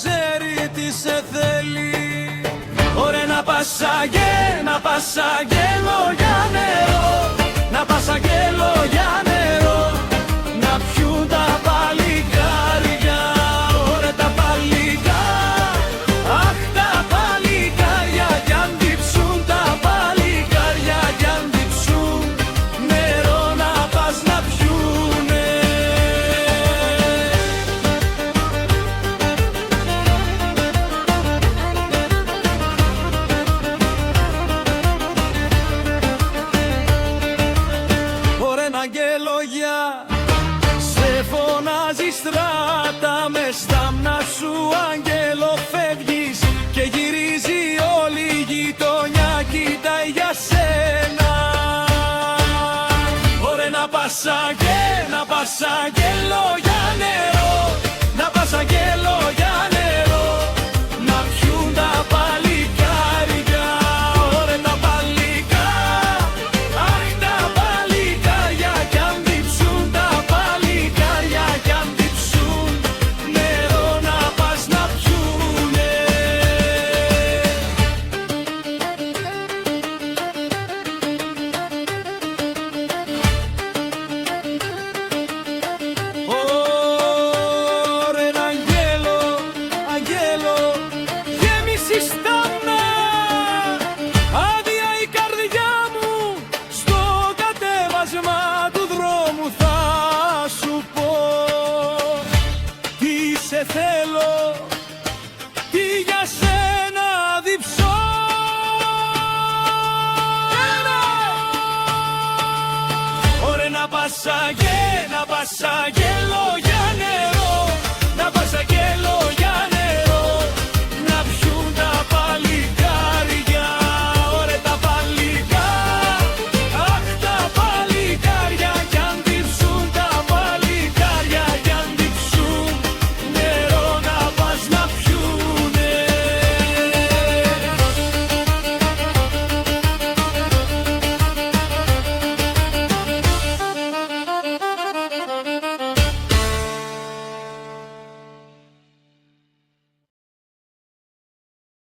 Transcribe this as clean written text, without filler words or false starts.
ξέρει τι σε θέλει. Ωραία να πας αγγέλο για νερό, να πας αγγέλο για νερό, να πιούν τα παλικάρια. Ωραία τα παλικάρια, αχ τα παλικάρια, κι αν διψούν τα παλικάρια, κι αν διψούν νερό να πας να πιούνε. Αγγέλογια, σε φωνάζει στράτα, μες στα μνά σου αγγέλο φεύγεις και γυρίζει όλη η γειτονιά, κοίταει για σένα. Ωραία να πας αγγέλο για νερό, να πας αγγέλο για νερό, να πιούν τα παλικάρια. Ωραία τα παλικάρια, αχ τα παλικάρια, κι αν διψούν τα παλικάρια, κι αν διψούν νερό να πας να πιούνε. Ωραία αγγέλο, γέμισες τα μνά, άδεια η καρδιά μου, στο κατέβασμα του δρόμου θα σου πω τι σε θέλω, τι για σένα διψώ. Ωραία να πας αγγέλο για νερό, να πας αγγέλο